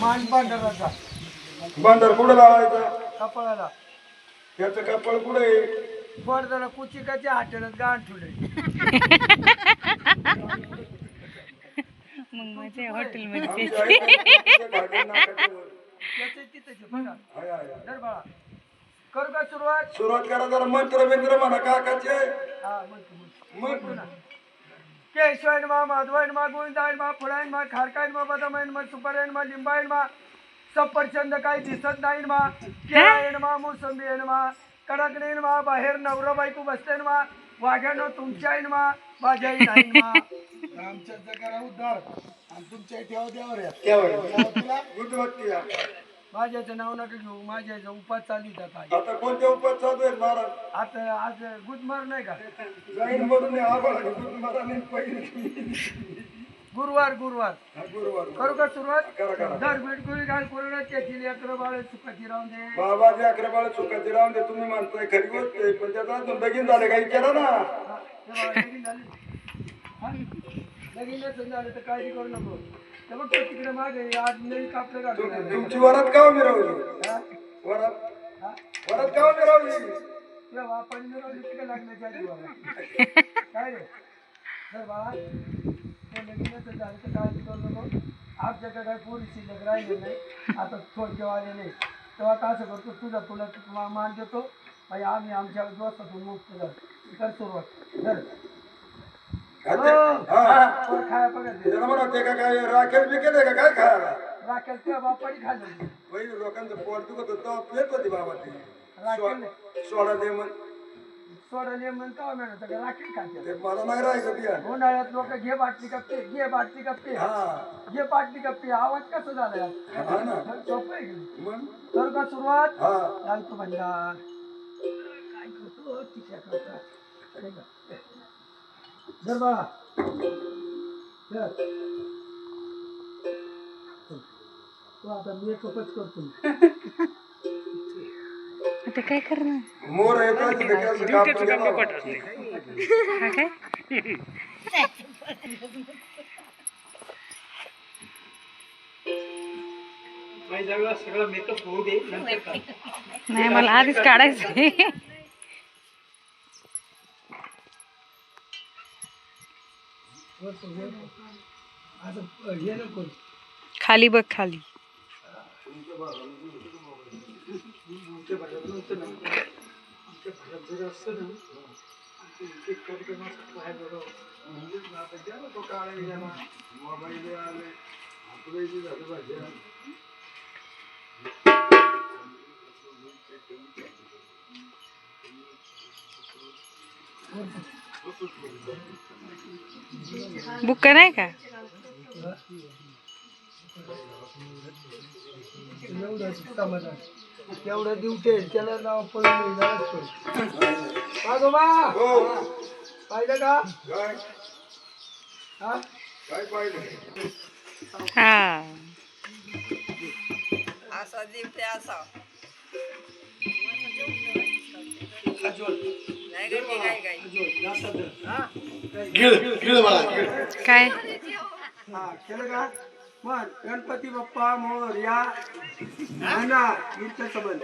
मान पांढराचा भांडार कुठं लावायचा? कपाळाला याचं कपाळ कुठे आहे? पडदाला कुचिकाच्या हाटेलात गाण ठेवले. मग माझ्या हॉटेलमध्ये आमच्या आईने घाटून नाकाच्या वर. त्याचं तिथंच आहे, बघा. हाय, हाय, हाय. धर बाळा, करू का सुरुवात? सुरुवात करा जरा मंत्र बिंत्र म्हणा काकाचे. हा म्हणतो मग ना. केशवायन मा माधवायन मा गोविंदायन मा फुलायन मा खारकायन मा बदामायन मा सुपारायन मा लिंबायन मा सफरचंद काही दिसत नाही मा केळायन मा मोसंबीयन मा कडकणीन मा बाहेर नवरा बायको बसतेन मा वाघ्यानो तुमच्या आईन मा माझ्या आई नाही मा. आमच्या करा उद्धार आणि तुमच्या ठेवा द्यावर या त्यावर बुद्धवत्ती या. माझ्याचं नाव नका घेऊ, माझ्याचं उपास चालू जात. आता कोणते उपास चालू आहेत महाराज? आता आज गुदमार नाही का? जाईन मधून आभाळ आणि गुरुमहाराजांनी पहिले. गुरुवार गुरुवार हा, गुरुवार करू का सुरुवात? करा करा. दर बिडकुळी घाल कोरडा त्याची लेकर बाळ सुखाची राहून दे. बाबाजी अकरा बाळ चुकाचे राहून दे. तुम्ही म्हणताय खरी गोष्ट आहे, पण त्याचा अजून लगीन झाले काही केला ना. हा, ते बाळ लगीन झाली. हा? लगीन नसेल झालं तर काळजी करू नको. ते बघ तो तिकडे मागे आज नवीन कापलं घालून तुमची वरात का मिरवली? हा? वरात हा? वरात का मिरवली? तुझ्या बापाने मिळवली तिकडे लागण्याच्या आधी बाबा. काय रे तर बाळा ते लगीन नसेल झालं तर काळजी करू नको. आमच्याकडे काय पोरी शिल्लक राहिले नाही. आता थोडके आले नाही तेव्हा आता असं करतो तुझा तुला मान देतो. म्हणजे आम्ही आमच्या दोस्तातून मुक्त झालो. कर सुरुवात धर. खाया बघा त्याला म्हणा ते का काय राखेल बिकेल आहे का काय खायला? राखेल तुझ्या बापाने खाल्लं. पहिले लोकांचं पोट दुखत होतं तेव्हा पेत होती बाबा ती. राखेल सोडा दे मग. सोडाने म्हणता म्हणत का राखेल खाते. ते मला नाही राहायचं तिया. उन्हाळ्यात लोक घे बाटली कपते घे बाटली कपते हा घे बाटली कपते. आवाज कसा झाला हा ना. सोपं आहे की? मग करू का सुरुवात? हा लालतो भंडार काय करतो तिच्या करता धर बाळा धर. तू आता मेकअपच करतो. आता काय करणार? मोर येतात तिथे कसं कापून घ्यावं. हा काय? सगळं मेकअप होऊ दे नंतर नाही मला आधीच काढायचंय. असं हे नको. खाली बघ खाली. बुक्का नाही का? तेवढं दिवटे त्याला नाव पळून पाहिलं का? काय हा काय पाहिजे? हा असा दिवटे असा नाही करते काय काय काय? हा केलं का? मग गणपती बाप्पा मोरया म्हणा इथं सबंध.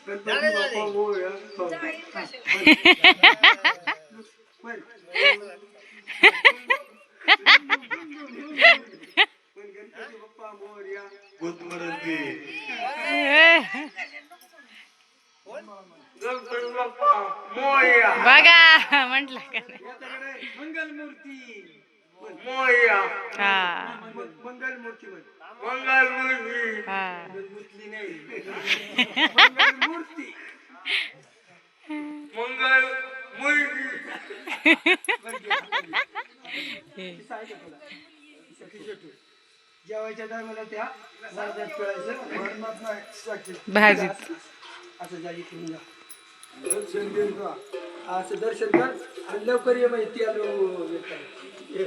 गणपती बाप्पा मोरया गणपती बाप्पा मोरया गणपती बाप्पा मोरया बघा म्हटलं का नाही? मंगलमूर्ती मोरया. हा मंगलमूर्ती मंगलमूर्ती हा मुसली नाही मंगलमूर्ती मंगलमूर्ती. जेवायच्या टायमाला त्या वाजत पिळायचं भाजीत. असं जागी करून जा. दर्शन घेऊन जा. असं दर्शन कर आणि लवकर ये माहिती आलो.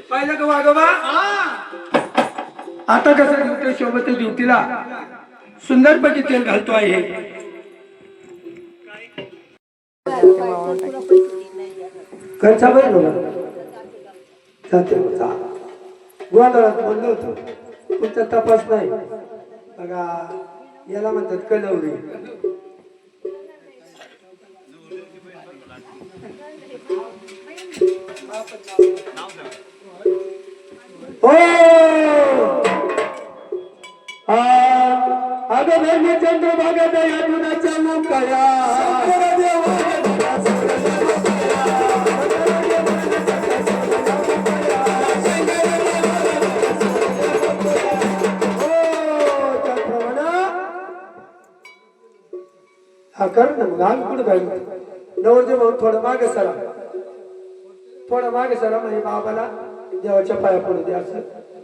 पाहिलं का वागोबा? आता कसं ड्युटी सोबत ड्युटीला सुंदरपैकी तेल घालतो आहे. घरचा बैल होता जाते गोंधळात बंद होतो. तुमचा तपास नाही बघा, याला म्हणतात कलवरी. हो अगं धर्म चंद्रभागा या दुधाच्या मुखया हा कर ना मग आम्ही कुठं काय नवरदेव भाऊ थोडं मागे सरा, थोडं मागे सरा म्हणजे बाबाला देवाच्या पाया पडू दे असं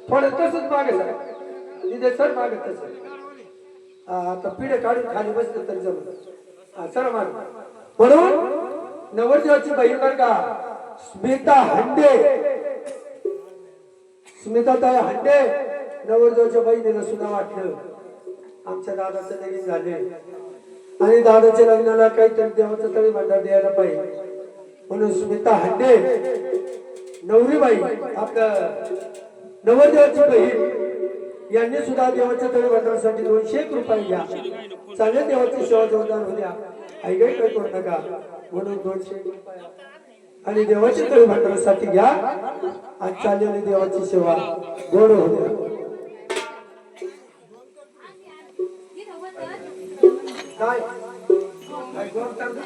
थोडं तसंच मागे सरा तिथे सर मागे तसं. आता पिढे काढून खाली बसले तरी जमत. हा सर मागे म्हणून नवरदेवाची बहीण बर का स्मिता हंडे, स्मिताताई हंडे नवरदेवाच्या बहिणीला सुद्धा वाटलं आमच्या दादाचं लगीन झाले आणि दादाच्या लग्नाला काहीतरी देवाचं तळी भांडार द्यायला पाहिजे म्हणून स्मिता हंडे नवरीबाई आपलं नवरदेवाची बहीण यांनी सुद्धा देवाच्या तळी भांडारासाठी 200 रुपये घ्या. चांगल्या देवाची सेवा जोरदार होत्या आई काही काही करू नका म्हणून 200 रुपये आणि देवाच्या तळी भांडारासाठी घ्या आणि चाललेली देवाची सेवा गोड होत्या. काय काय गोड करता?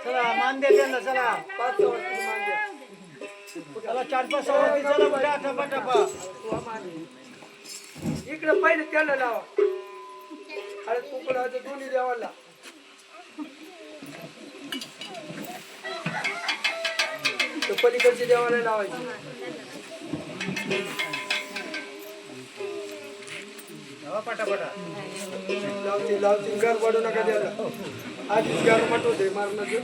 चला मान द्या त्यांना, चला 5 वाजता मान द्या. इकडे पहिले त्याला लावा हळद कुंकू दोन्ही देवाला पलीकडच्या देवाला लावायची लावते लावते घर पडू नका द्यायला आधीच घर पटवते मारण्याचं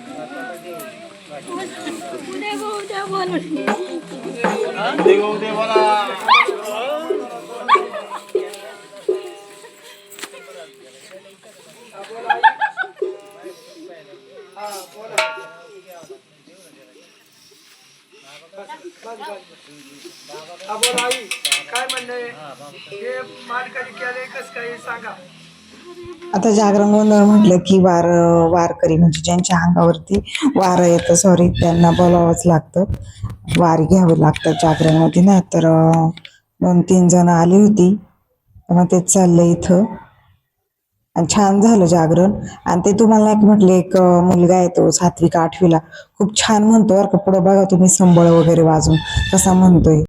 बोला आई काय म्हणणं हे मानकरी केले कस काय सांगा. आता जागरण गोंधळ म्हटलं की वारकरी म्हणजे ज्यांच्या अंगावरती वार येतं सॉरी त्यांना बोलावंच लागतं. वार घ्यावे लागतात जागरणमध्ये ना. तर 2-3 जण आली होती मग तेच चाललंय इथं आणि छान झालं जागरण. आणि ते तुम्हाला एक म्हटले एक मुलगा येतो 7वी का 8वीला खूप छान म्हणतो बरं का. पुढं बघा तुम्ही संबळ वगैरे वाजून कसा म्हणतोय.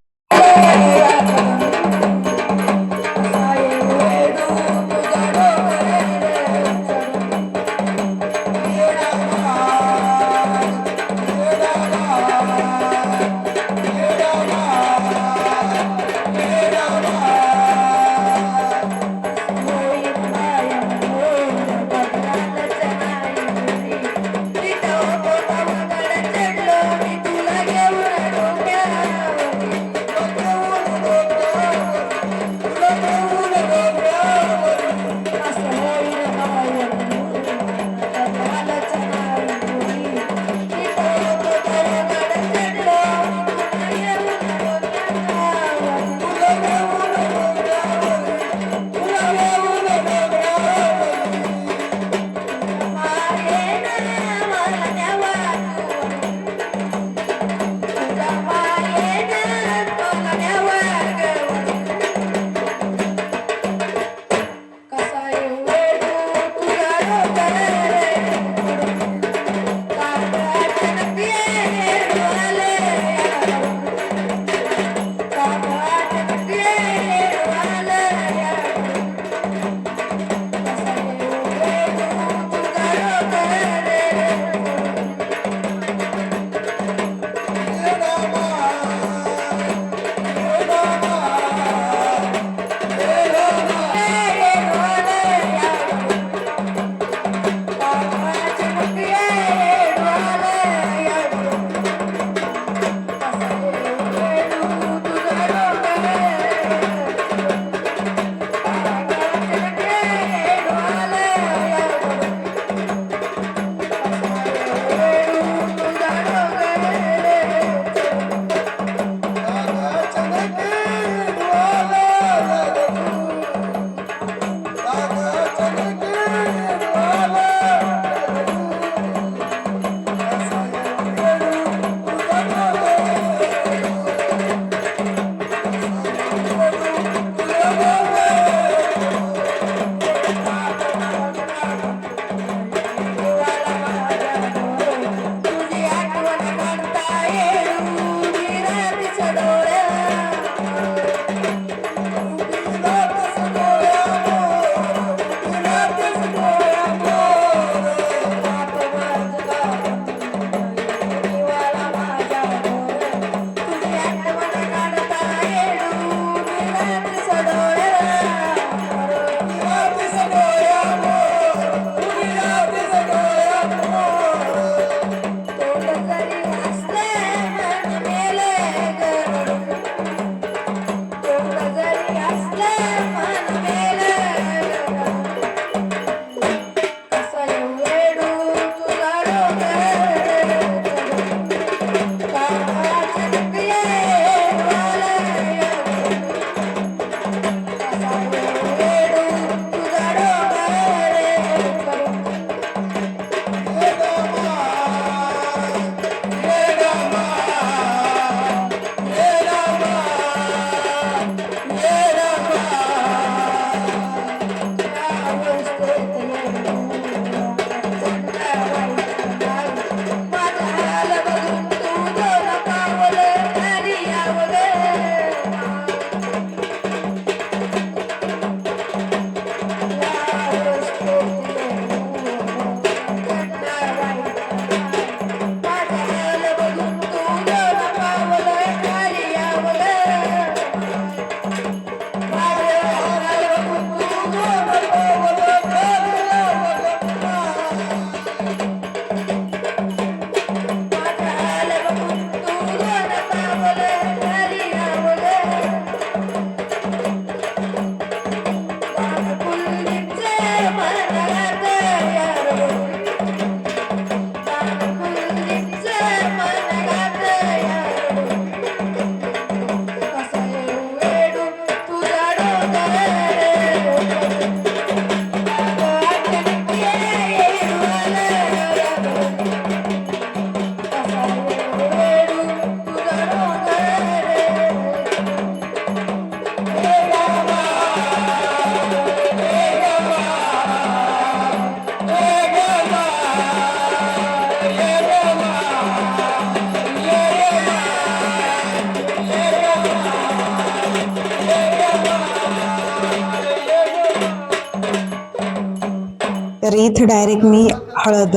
तर इथं डायरेक्ट मी हळद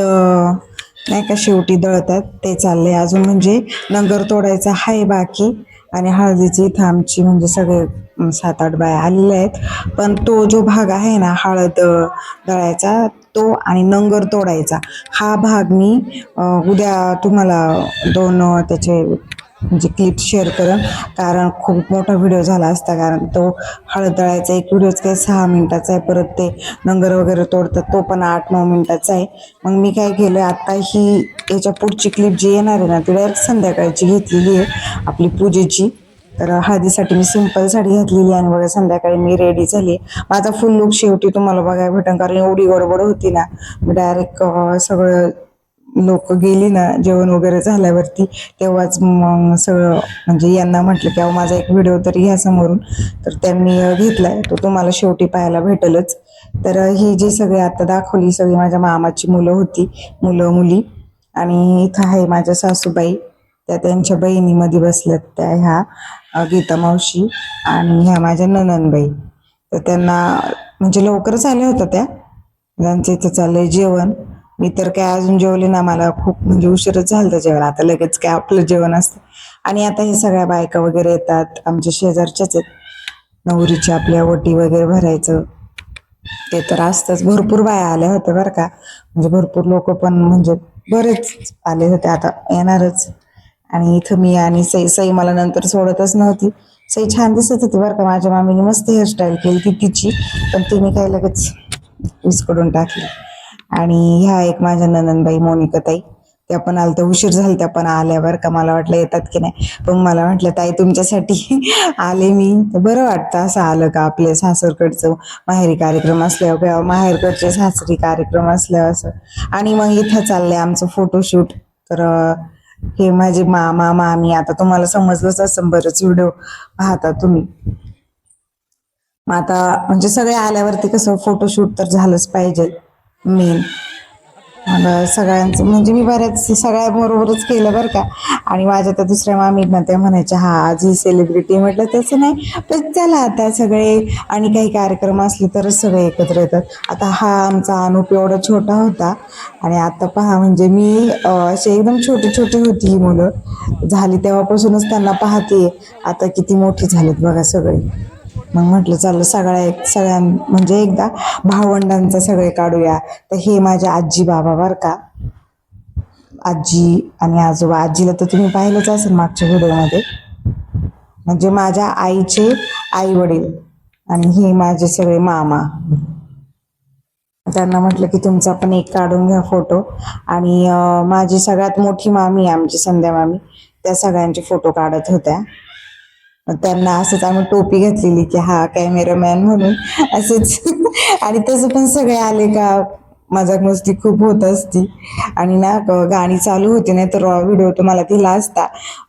नाही का शेवटी दळतात ते चालले अजून, म्हणजे नंगर तोडायचा आहे बाकी. आणि हळदीची इथं आमची म्हणजे सगळे 7-8 बाया आलेल्या आहेत. पण तो जो भाग आहे ना हळद दळायचा तो आणि नंगर तोडायचा हा भाग मी उद्या तुम्हाला 2 त्याचे म्हणजे क्लिप शेअर करेन, कारण खूप मोठा व्हिडिओ झाला असता. कारण तो हळद दळायचा एक व्हिडिओच काही 6 मिनिटाचा आहे, परत ते नंगर वगैरे तोडतात तो पण 8-9 मिनिटाचा आहे. मग मी काय केलं आता ही याच्या पुढची क्लिप जी येणार आहे ना ती डायरेक्ट संध्याकाळची घेतलेली आहे आपली पूजेची. तर हळदीसाठी मी सिंपल साडी घातलेली आणि बघा संध्याकाळी मी रेडी झाली. माझा फुल लुक शेवटी तुम्हाला बघायला भेटेल, कारण एवढी गडबड होती ना मी डायरेक्ट सगळं लोक गेली ना जेवण वगैरे झाल्यावरती तेव्हाच मग सगळं म्हणजे यांना म्हटलं की अहो माझा एक व्हिडिओ तरी घ्या समोरून. तर त्यांनी घेतलाय तो तुम्हाला शेवटी पाहायला भेटेलच. तर ही जी सगळी आता दाखवली सगळी माझ्या मामाची मुलं होती, मुलं मुली. आणि इथं आहे माझ्या सासूबाई, त्या त्यांच्या बहिणीमध्ये बसल्यात, त्या ह्या गीता मावशी आणि ह्या माझ्या ननंदबाई. तर त्यांना म्हणजे लवकरच आल्या होत्या त्या, त्यांचं इथं चाललंय जेवण. मी तर काय अजून जेवले ना, मला खूप म्हणजे उशीरच झालं जेवण. आता लगेच काय आपलं जेवण असतं. आणि आता हे सगळ्या बायका वगैरे येतात आमच्या शेजारच्याच आहेत, नवरीच्या आपल्या ओटी वगैरे भरायचं ते तर असतंच. भरपूर बाया आल्या होत्या बरं का, म्हणजे भरपूर लोक पण म्हणजे बरेच आले होते, आता येणारच. आणि इथं मी आणि सई मला नंतर सोडतच नव्हती. सई छान दिसत होती बरं का, माझ्या मामीने मस्त हेअरस्टाईल केली ती तिची, पण तिने काय लगेच विस्कडून टाकली. आणि ह्या एक माझ्या ननंदबाई मोनिका ताई, त्या पण आल्या, तर उशीर झाला त्या पण आल्यावर का मला वाटलं येतात की नाही, पण मला म्हटलं ताई तुमच्यासाठी आले मी. तर बरं वाटतं असं आलं का आपल्या सासरकडचं माहेरी कार्यक्रम असल्यावर किंवा माहेरकडचे सासरी कार्यक्रम असल्यावर असं. आणि मग इथं चाललंय आमचं फोटोशूट. तर हे माझे मामा मामी, आता तुम्हाला समजलंच असं बरंच व्हिडिओ पाहता तुम्ही. मग आता म्हणजे सगळे आल्यावरती कसं फोटोशूट तर झालंच पाहिजे मेन. मग सगळ्यांचं म्हणजे मी बऱ्याच सगळ्यांबरोबरच केलं बरं का. आणि माझ्या त्या दुसऱ्या मामींना त्या म्हणायच्या हा आज ही सेलिब्रिटी, म्हटलं तसं नाही, पण चला आता सगळे आणि काही कार्यक्रम असले तरच सगळे एकत्र येतात. आता हा आमचा अनुप एवढा छोटा होता आणि आता पहा म्हणजे मी असे एकदम छोटी छोटी होती ही मुलं झाली तेव्हापासूनच त्यांना पाहते, आता किती मोठी झालीत बघा सगळे. मग म्हटलं चाललं सगळ्या म्हणजे एकदा भावंडांचा सगळे काढूया. तर हे माझ्या आजी बाबा बर का, आजी आणि आजोबा. आजीला तर तुम्ही पाहिलंच असेल मागच्या व्हिडिओमध्ये, म्हणजे माझ्या आईचे आई वडील. आणि हे माझे सगळे मामा. त्यांना म्हटलं की तुमचा पण एक काढून घ्या फोटो. आणि माझी सगळ्यात मोठी मामी आमची संध्या मामी, त्या सगळ्यांचे फोटो काढत होत्या. त्यांना असंच आम्ही टोपी घातलेली की हा कॅमेरामॅन म्हणून असंच. आणि तसं पण सगळे आले का मजाक मस्ती खूप होत असती. आणि ना गाणी चालू होती, नाही तर व्हिडिओ तुम्हाला दिला असता,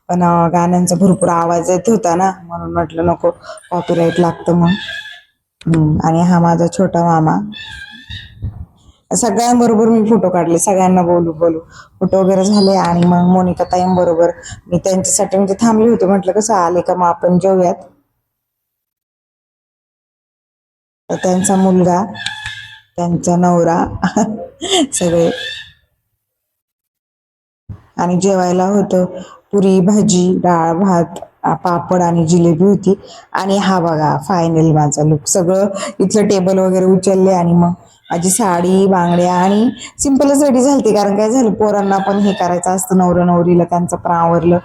पण गाण्यांचा भरपूर आवाज येत होता ना, म्हणून म्हटलं नको कॉपीराईट लागतं मग. आणि हा माझा छोटा मामा. सगळ्यांबरोबर मी फोटो काढले, सगळ्यांना बोलू फोटो वगैरे झाले. आणि मग मोनिका ताईंबरोबर मी त्यांच्यासाठी म्हणजे थांबले होते, म्हटलं कसं आले का मग आपण जेवूयात. तर त्यांचा मुलगा, त्यांचा नवरा सगळे. आणि जेवायला होतं पुरी भाजी डाळ भात पापड आणि जिलेबी होती. आणि हा बघा फायनल माझा लुक. सगळं इथलं टेबल वगैरे उचलले आणि मग माझी साडी बांगड्या आणि सिंपलच रेडी झालती, कारण काय झालं पोरांना पण हे करायचं असतं, नवरा नवरीला त्यांचं पण आवरलं,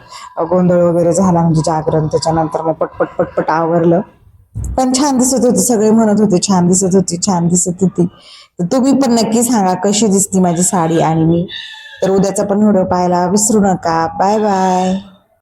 गोंधळ वगैरे झाला म्हणजे जागरण, त्याच्यानंतर मग पटपट पटपट आवरलं. पण छान दिसत होती, सगळे म्हणत होते छान दिसत होती छान दिसत होती. तर तुम्ही पण नक्की सांगा कशी दिसती माझी साडी आणि मी. तर उद्याचा पण व्हिडिओ पाहायला विसरू नका. Bye bye.